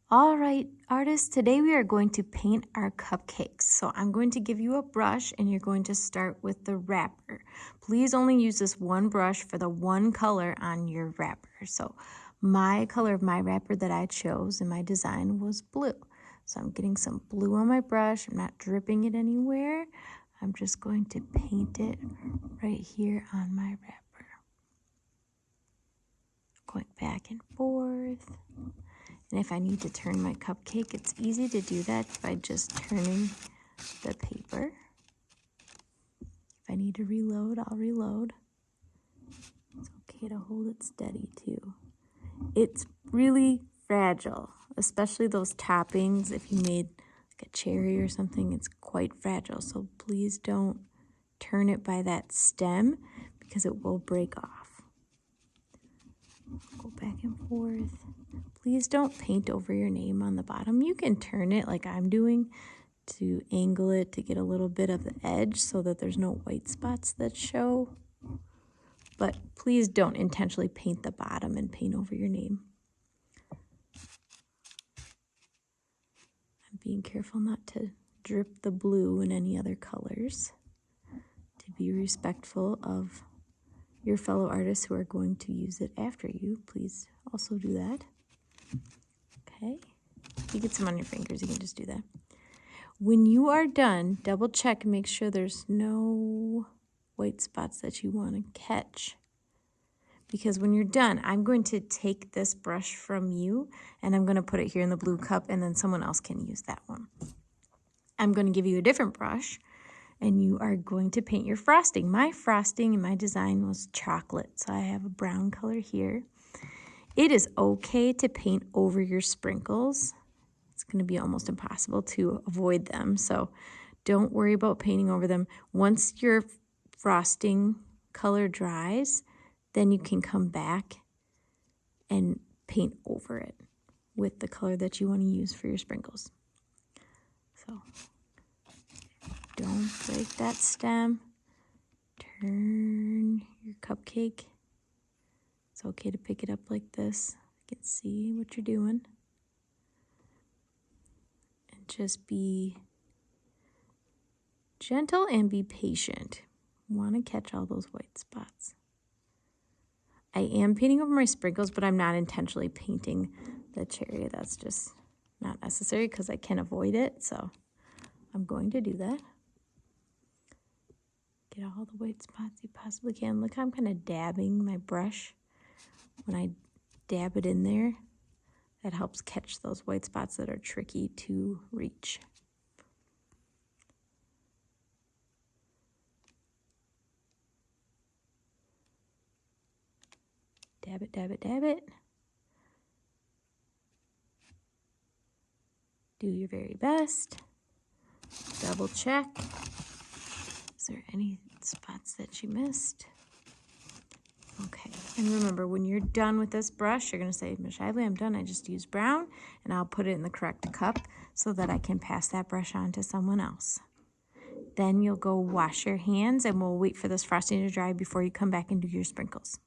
All right, artists, today we are going to paint our cupcakes. So I'm going to give you a brush and you're going to start with the wrapper. Please only use this one brush for the one color on your wrapper. So my color of my wrapper that I chose in my design was blue. So I'm getting some blue on my brush. I'm not dripping it anywhere. I'm just going to paint it right here on my wrapper. Going back and forth. And if I need to turn my cupcake, it's easy to do that by just turning the paper. If I need to reload, I'll reload. It's okay to hold it steady too. It's really fragile, especially those toppings. If you made like a cherry or something, it's quite fragile. So please don't turn it by that stem because it will break off. Go back and forth. Please don't paint over your name on the bottom. You can turn it like I'm doing to angle it to get a little bit of the edge so that there's no white spots that show. But please don't intentionally paint the bottom and paint over your name. I'm being careful not to drip the blue in any other colors, to be respectful of your fellow artists who are going to use it after you. Please also do that. Okay, if you get some on your fingers, you can just do that. When you are done, double check and make sure there's no white spots that you want to catch. Because when you're done, I'm going to take this brush from you and I'm going to put it here in the blue cup and then someone else can use that one. I'm going to give you a different brush and you are going to paint your frosting. My frosting in my design was chocolate, so I have a brown color here. It is okay to paint over your sprinkles. It's going to be almost impossible to avoid them, so don't worry about painting over them. Once your frosting color dries, then you can come back and paint over it with the color that you want to use for your sprinkles. So don't break that stem. Turn your cupcake. It's okay to pick it up like this. I can see what you're doing. And just be gentle and be patient. You want to catch all those white spots. I am painting over my sprinkles, but I'm not intentionally painting the cherry. That's just not necessary because I can avoid it. So I'm going to do that. Get all the white spots you possibly can. Look how I'm kind of dabbing my brush. When I dab it in there, that helps catch those white spots that are tricky to reach. Dab it, dab it, dab it. Do your very best. Double check. Is there any spots that you missed? Okay, and remember, when you're done with this brush, you're going to say, Ms. Shively, I'm done. I just used brown, and I'll put it in the correct cup so that I can pass that brush on to someone else. Then you'll go wash your hands, and we'll wait for this frosting to dry before you come back and do your sprinkles.